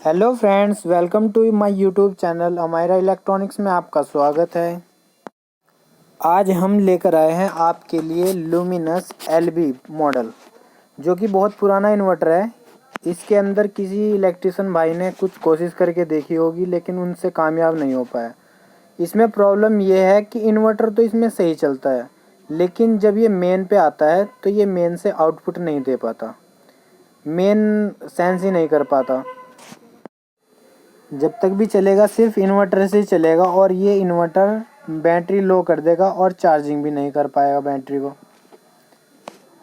Hello friends, welcome to my YouTube channel Amaira electronics में आपका स्वागत है। आज हम लेकर आए हैं आपके लिए लुमिनस एलबी मॉडल, जो कि बहुत पुराना इन्वर्टर है। इसके अंदर किसी इलेक्ट्रिशियन भाई ने कुछ कोशिश करके देखी होगी, लेकिन उनसे कामयाब नहीं हो पाया। इसमें प्रॉब्लम ये है कि इन्वर्टर तो इसमें सही चलता है, लेकिन जब ये मेन पे आता है तो ये मेन से आउटपुट नहीं दे पाता, मेन सेंस ही नहीं कर पाता। जब तक भी चलेगा सिर्फ इन्वर्टर से ही चलेगा, और ये इन्वर्टर बैटरी लो कर देगा और चार्जिंग भी नहीं कर पाएगा बैटरी को।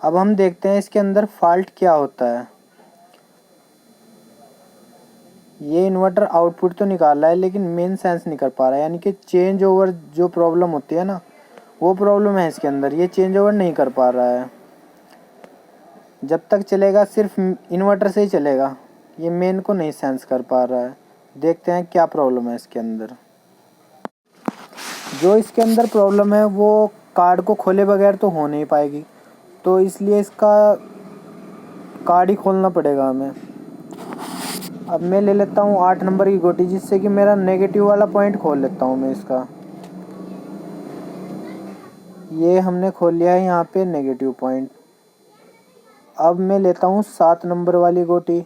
अब हम देखते हैं इसके अंदर फॉल्ट क्या होता है। ये इन्वर्टर आउटपुट तो निकाल रहा है, लेकिन मेन सेंस नहीं कर पा रहा है, यानी कि चेंज ओवर जो प्रॉब्लम होती है ना, वो प्रॉब्लम है इसके अंदर। ये चेंज ओवर नहीं कर पा रहा है। जब तक चलेगा सिर्फ इन्वर्टर से ही चलेगा, ये मेन को नहीं सेंस कर पा रहा है। देखते हैं क्या प्रॉब्लम है इसके अंदर। जो इसके अंदर प्रॉब्लम है वो कार्ड को खोले बगैर तो हो नहीं पाएगी, तो इसलिए इसका कार्ड ही खोलना पड़ेगा हमें। अब मैं ले लेता हूँ 8 नंबर की गोटी, जिससे कि मेरा नेगेटिव वाला पॉइंट खोल लेता हूँ मैं इसका। ये हमने खोल लिया है यहाँ पे नेगेटिव पॉइंट। अब मैं लेता हूँ 7 नंबर वाली गोटी।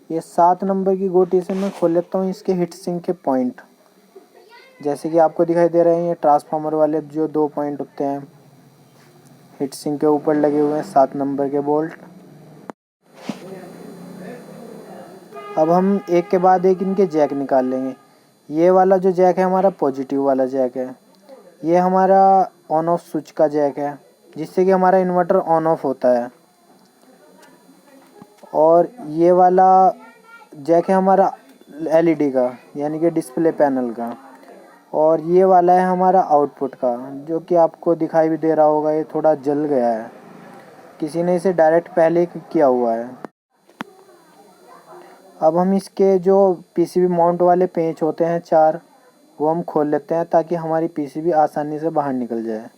ये 7 नंबर की गोटी से मैं खोल लेता हूँ इसके हीट सिंक के पॉइंट। जैसे कि आपको दिखाई दे रहे हैं, ये ट्रांसफार्मर वाले जो 2 पॉइंट होते हैं हीट सिंक के ऊपर लगे हुए हैं, 7 नंबर के बोल्ट। अब हम एक के बाद एक इनके जैक निकाल लेंगे। ये वाला जो जैक है हमारा पॉजिटिव वाला जैक है। ये हमारा ऑन ऑफ स्विच का जैक है, जिससे कि हमारा इन्वर्टर ऑन ऑफ होता है। और ये वाला जैक है हमारा एलईडी का, यानी कि डिस्प्ले पैनल का। और ये वाला है हमारा आउटपुट का, जो कि आपको दिखाई भी दे रहा होगा, ये थोड़ा जल गया है, किसी ने इसे डायरेक्ट पहले किया हुआ है। अब हम इसके जो पीसीबी माउंट वाले पेंच होते हैं 4, वो हम खोल लेते हैं, ताकि हमारी पीसीबी आसानी से बाहर निकल जाए।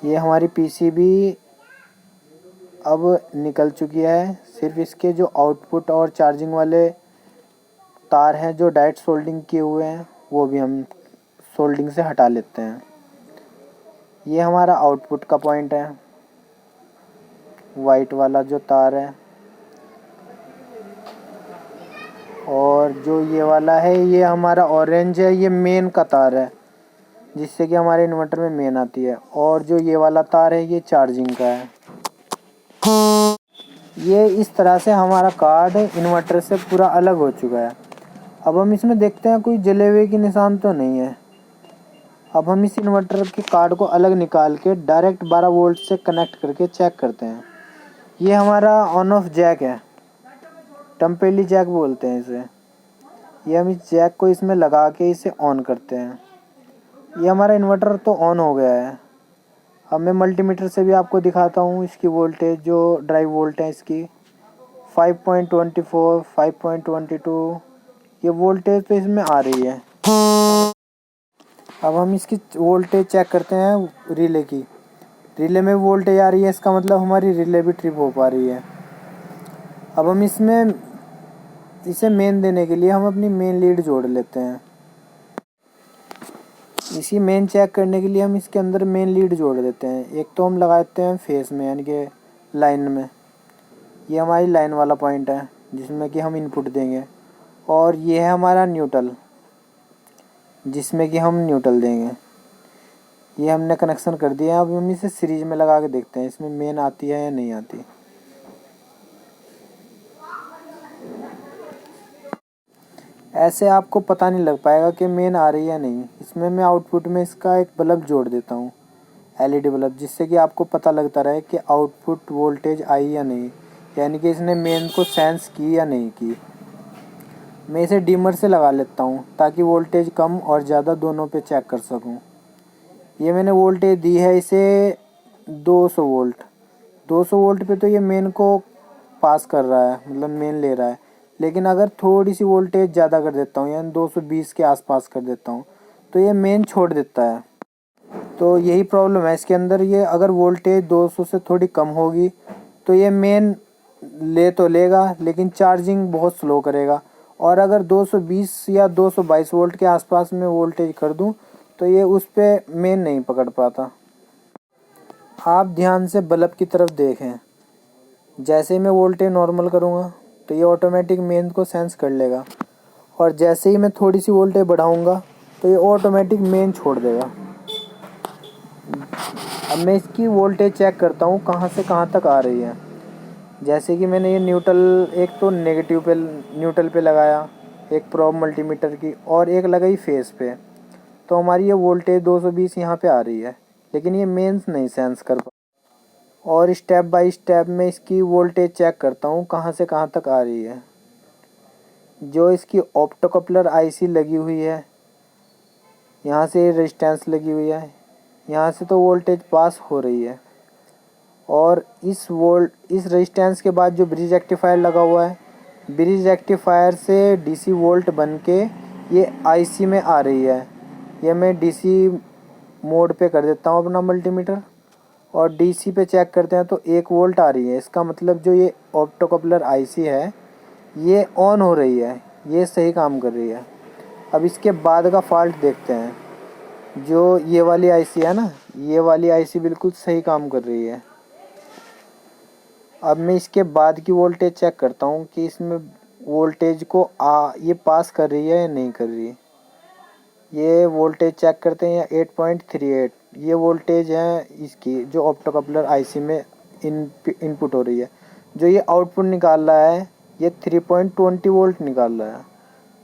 ये हमारी पीसीबी अब निकल चुकी है। सिर्फ इसके जो आउटपुट और चार्जिंग वाले तार हैं जो डायरेक्ट सोल्डिंग किए हुए हैं, वो भी हम सोल्डिंग से हटा लेते हैं। ये हमारा आउटपुट का पॉइंट है, वाइट वाला जो तार है। और जो ये वाला है, ये हमारा ऑरेंज है, ये मेन का तार है, जिससे कि हमारे इन्वर्टर में मेन आती है। और जो ये वाला तार है, ये चार्जिंग का है। ये इस तरह से हमारा कार्ड इन्वर्टर से पूरा अलग हो चुका है। अब हम इसमें देखते हैं कोई जले हुए की निशान तो नहीं है। अब हम इस इन्वर्टर के कार्ड को अलग निकाल के डायरेक्ट 12 वोल्ट से कनेक्ट करके चेक करते हैं। ये हमारा ऑन ऑफ जैक है, टम्पेली जैक बोलते हैं इसे। ये हम इस जैक को इसमें लगा के इसे ऑन करते हैं। ये हमारा इन्वर्टर तो ऑन हो गया है। अब मैं मल्टीमीटर से भी आपको दिखाता हूँ इसकी वोल्टेज, जो ड्राइव वोल्ट है इसकी 5.24, 5.22, ये वोल्टेज तो इसमें आ रही है। अब हम इसकी वोल्टेज चेक करते हैं रिले की। रिले में वोल्टेज आ रही है, इसका मतलब हमारी रिले भी ट्रिप हो पा रही है। अब हम इसमें इसे मेन देने के लिए हम अपनी मेन लीड जोड़ लेते हैं। इसी मेन चेक करने के लिए हम इसके अंदर मेन लीड जोड़ देते हैं। एक तो हम लगाते हैं फेस में, यानी कि लाइन में। ये हमारी लाइन वाला पॉइंट है, जिसमें कि हम इनपुट देंगे। और ये है हमारा न्यूट्रल, जिसमें कि हम न्यूट्रल देंगे। ये हमने कनेक्शन कर दिया। अब हम इसे सीरीज में लगा के देखते हैं इसमें मेन आती है या नहीं आती। ऐसे आपको पता नहीं लग पाएगा कि मेन आ रही है या नहीं। इसमें मैं आउटपुट में इसका एक बल्ब जोड़ देता हूँ, एलईडी बल्ब, जिससे कि आपको पता लगता रहे कि आउटपुट वोल्टेज आई या नहीं, यानी कि इसने मेन को सेंस की या नहीं की। मैं इसे डिमर से लगा लेता हूँ, ताकि वोल्टेज कम और ज़्यादा दोनों पे चेक कर सकूँ। ये मैंने वोल्टेज दी है इसे 200 वोल्ट। 200 वोल्ट पे तो ये मेन को पास कर रहा है, मतलब मेन ले रहा है। लेकिन अगर थोड़ी सी वोल्टेज ज़्यादा कर देता हूँ, यानी 220 के आसपास कर देता हूँ, तो ये मेन छोड़ देता है। तो यही प्रॉब्लम है इसके अंदर। ये अगर वोल्टेज 200 से थोड़ी कम होगी तो ये मेन ले तो लेगा लेकिन चार्जिंग बहुत स्लो करेगा। और अगर 220 या 222 वोल्ट के आसपास में वोल्टेज कर दूं तो ये उस पर मेन नहीं पकड़ पाता। आप ध्यान से बल्ब की तरफ देखें, जैसे ही मैं वोल्टेज नॉर्मल करूँगा तो ये ऑटोमेटिक मेन को सेंस कर लेगा, और जैसे ही मैं थोड़ी सी वोल्टेज बढ़ाऊँगा तो ये ऑटोमेटिक मेन छोड़ देगा। अब मैं इसकी वोल्टेज चेक करता हूँ कहाँ से कहाँ तक आ रही है। जैसे कि मैंने ये न्यूट्रल, एक तो नेगेटिव पे न्यूट्रल पे लगाया, एक प्रोब मल्टीमीटर की, और एक लगाई फेस पे, तो हमारी ये वोल्टेज 220 यहाँ पे आ रही है, लेकिन ये मेंस नहीं सेंस कर पा। और स्टेप बाय स्टेप में इसकी वोल्टेज चेक करता हूँ कहाँ से कहाँ तक आ रही है। जो इसकी ऑप्टोकपलर आईसी लगी हुई है, यहाँ से रेजिस्टेंस लगी हुई है, यहाँ से तो वोल्टेज पास हो रही है। और इस रेजिस्टेंस के बाद जो ब्रिज रेक्टिफायर लगा हुआ है, ब्रिज रेक्टिफायर से डीसी वोल्ट बन के ये आईसी में आ रही है। ये मैं डीसी मोड पे कर देता हूँ अपना मल्टीमीटर, और डीसी पे चेक करते हैं तो 1 वोल्ट आ रही है। इसका मतलब जो ये ऑप्टोकपलर आईसी है ये ऑन हो रही है, ये सही काम कर रही है। अब इसके बाद का फॉल्ट देखते हैं। जो ये वाली आईसी है ना, ये वाली आईसी बिल्कुल सही काम कर रही है। अब मैं इसके बाद की वोल्टेज चेक करता हूँ कि इसमें वोल्टेज को ये पास कर रही है या नहीं कर रही है। ये वोल्टेज चेक करते हैं, 8.38 ये वोल्टेज है इसकी, जो ऑप्टोकपलर आईसी में इनपुट हो रही है। जो ये आउटपुट निकाल रहा है ये 3.20 वोल्ट निकाल रहा है।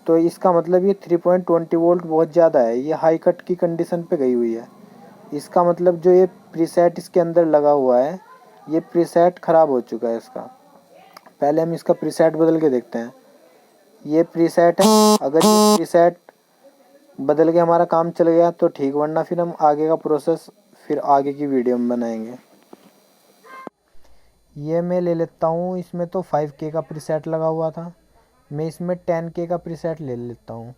तो इसका मतलब ये 3.20 वोल्ट बहुत ज़्यादा है, ये हाई कट की कंडीशन पे गई हुई है। इसका मतलब जो ये प्रीसेट इसके अंदर लगा हुआ है, ये प्रीसेट ख़राब हो चुका है इसका। पहले हम इसका प्रीसेट बदल के देखते हैं। ये प्रीसेट है, अगर ये प्रीसेट बदल के हमारा काम चल गया तो ठीक, वरना फिर हम आगे का प्रोसेस फिर आगे की वीडियो में बनाएंगे। ये मैं ले लेता हूँ, इसमें तो 5K का प्रीसेट लगा हुआ था, मैं इसमें 10K का प्रीसेट ले लेता हूँ।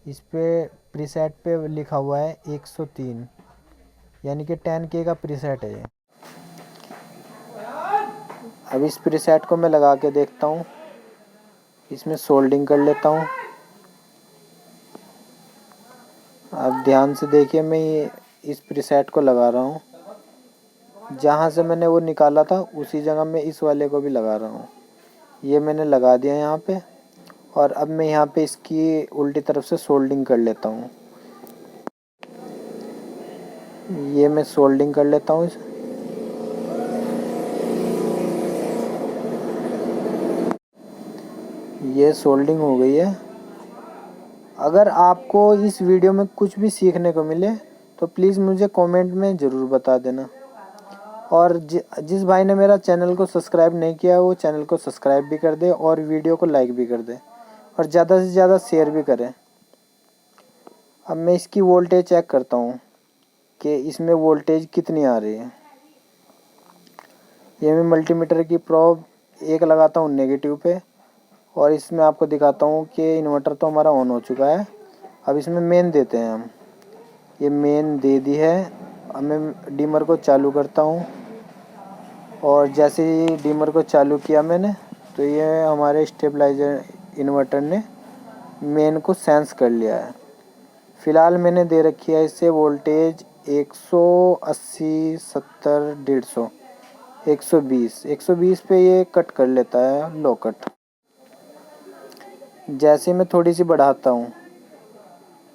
इस पे प्रीसेट पे लिखा हुआ है 103, यानी कि 10K का प्रीसेट है ये। अब इस प्रीसेट को मैं लगा के देखता हूँ, इसमें सोल्डिंग कर लेता हूँ। अब ध्यान से देखिए, मैं ये इस प्रीसेट को लगा रहा हूँ, जहाँ से मैंने वो निकाला था उसी जगह मैं इस वाले को भी लगा रहा हूँ। ये मैंने लगा दिया यहाँ पे, और अब मैं यहाँ पे इसकी उल्टी तरफ से सोल्डिंग कर लेता हूँ। ये मैं सोल्डिंग कर लेता हूँ इसे। ये सोल्डिंग हो गई है। अगर आपको इस वीडियो में कुछ भी सीखने को मिले तो प्लीज़ मुझे कमेंट में ज़रूर बता देना। और जिस भाई ने मेरा चैनल को सब्सक्राइब नहीं किया वो चैनल को सब्सक्राइब भी कर दे, और वीडियो को लाइक भी कर दे, और ज़्यादा से ज़्यादा शेयर भी करें। अब मैं इसकी वोल्टेज चेक करता हूँ कि इसमें वोल्टेज कितनी आ रही है। ये मैं मल्टीमीटर की प्रोब एक लगाता हूँ नेगेटिव पे, और इसमें आपको दिखाता हूँ कि इन्वर्टर तो हमारा ऑन हो चुका है। अब इसमें मेन देते हैं हम। ये मेन दे दी है। अब मैं डिमर को चालू करता हूँ, और जैसे ही डिमर को चालू किया मैंने, तो ये हमारे स्टेबलाइजर इन्वर्टर ने मेन को सेंस कर लिया है। फ़िलहाल मैंने दे रखी है इससे वोल्टेज 180, 70, 150, 120 पे ये कट कर लेता है, लो कट। जैसे मैं थोड़ी सी बढ़ाता हूँ,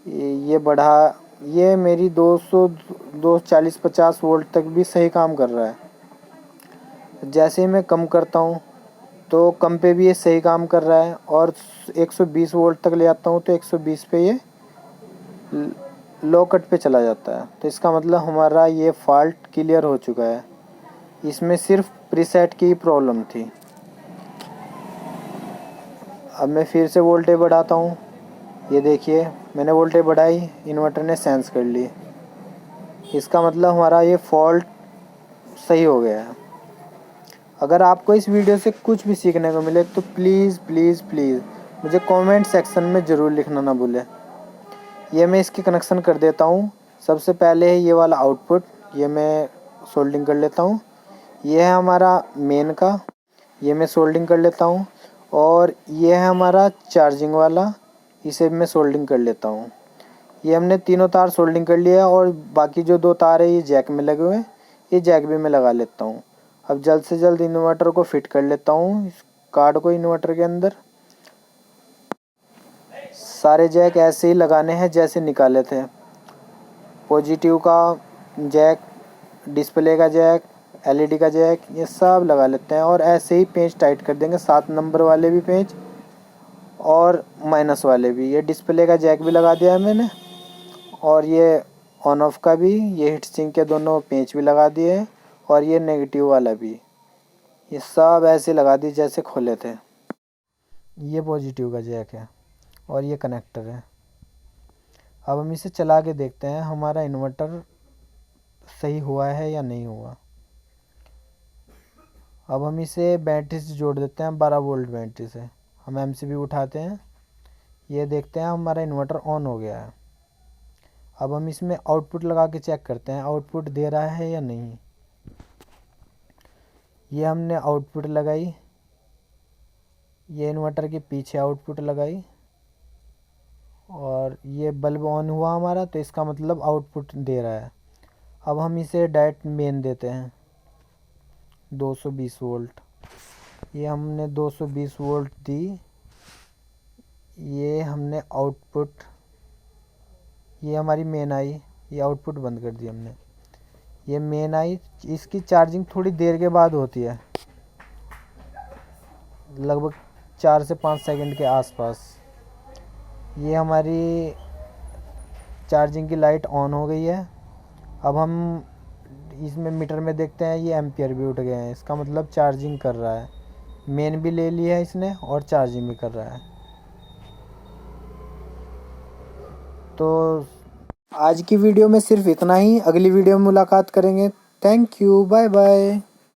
ये मेरी 200, 240, 50 वोल्ट तक भी सही काम कर रहा है। जैसे ही मैं कम करता हूँ तो कम पे भी ये सही काम कर रहा है, और 120 वोल्ट तक ले आता हूँ तो 120 पे ये लो कट पे चला जाता है। तो इसका मतलब हमारा ये फॉल्ट क्लियर हो चुका है। इसमें सिर्फ प्रीसेट की प्रॉब्लम थी। अब मैं फिर से वोल्टेज बढ़ाता हूँ। ये देखिए मैंने वोल्टेज बढ़ाई, इन्वर्टर ने सेंस कर ली। इसका मतलब हमारा ये फॉल्ट सही हो गया है। अगर आपको इस वीडियो से कुछ भी सीखने को मिले तो प्लीज़ प्लीज़ प्लीज़ मुझे कमेंट सेक्शन में ज़रूर लिखना ना भूलें। ये मैं इसकी कनेक्शन कर देता हूँ। सबसे पहले है ये वाला आउटपुट, ये मैं सोल्डिंग कर लेता हूँ। ये है हमारा मेन का, ये मैं सोल्डिंग कर लेता हूँ। और ये है हमारा चार्जिंग वाला, इसे मैं सोल्डिंग कर लेता हूँ। ये हमने तीनों तार सोल्डिंग कर लिया और बाकी जो 2 तार है ये जैक में लगे हुए हैं, ये जैक भी मैं लगा लेता हूँ। अब जल्द से जल्द इन्वर्टर को फिट कर लेता हूँ, इस कार्ड को इन्वर्टर के अंदर। सारे जैक ऐसे ही लगाने हैं जैसे निकाले थे। पॉजिटिव का जैक, डिस्प्ले का जैक, एलईडी का जैक, ये सब लगा लेते हैं और ऐसे ही पेंच टाइट कर देंगे, 7 नंबर वाले भी पेंच और माइनस वाले भी। ये डिस्प्ले का जैक भी लगा दिया है मैंने और ये ऑन ऑफ का भी, ये हीट सिंक के दोनों पेंच भी लगा दिए और ये नेगेटिव वाला भी, ये सब ऐसे लगा दिए जैसे खोले थे। ये पॉजिटिव का जैक है और ये कनेक्टर है। अब हम इसे चला के देखते हैं हमारा इन्वर्टर सही हुआ है या नहीं हुआ। अब हम इसे बैटरी से जोड़ देते हैं, 12 वोल्ट बैटरी से। हम एमसीबी उठाते हैं, ये देखते हैं हमारा इन्वर्टर ऑन हो गया है। अब हम इसमें आउटपुट लगा के चेक करते हैं आउटपुट दे रहा है या नहीं। ये हमने आउटपुट लगाई, ये इन्वर्टर के पीछे आउटपुट लगाई और ये बल्ब ऑन हुआ हमारा, तो इसका मतलब आउटपुट दे रहा है। अब हम इसे डायरेक्ट मेन देते हैं 220 वोल्ट। ये हमने 220 वोल्ट दी। ये हमने आउटपुट, ये हमारी मेन आई, ये आउटपुट बंद कर दी हमने। ये मेन आई, इसकी चार्जिंग थोड़ी देर के बाद होती है, लगभग 4 से 5 सेकंड के आसपास। ये हमारी चार्जिंग की लाइट ऑन हो गई है। अब हम इसमें मीटर में देखते हैं ये एम्पियर भी उठ गए हैं, इसका मतलब चार्जिंग कर रहा है। मेन भी ले लिया है इसने और चार्जिंग भी कर रहा है। तो आज की वीडियो में सिर्फ इतना ही, अगली वीडियो में मुलाकात करेंगे। Thank you, bye bye.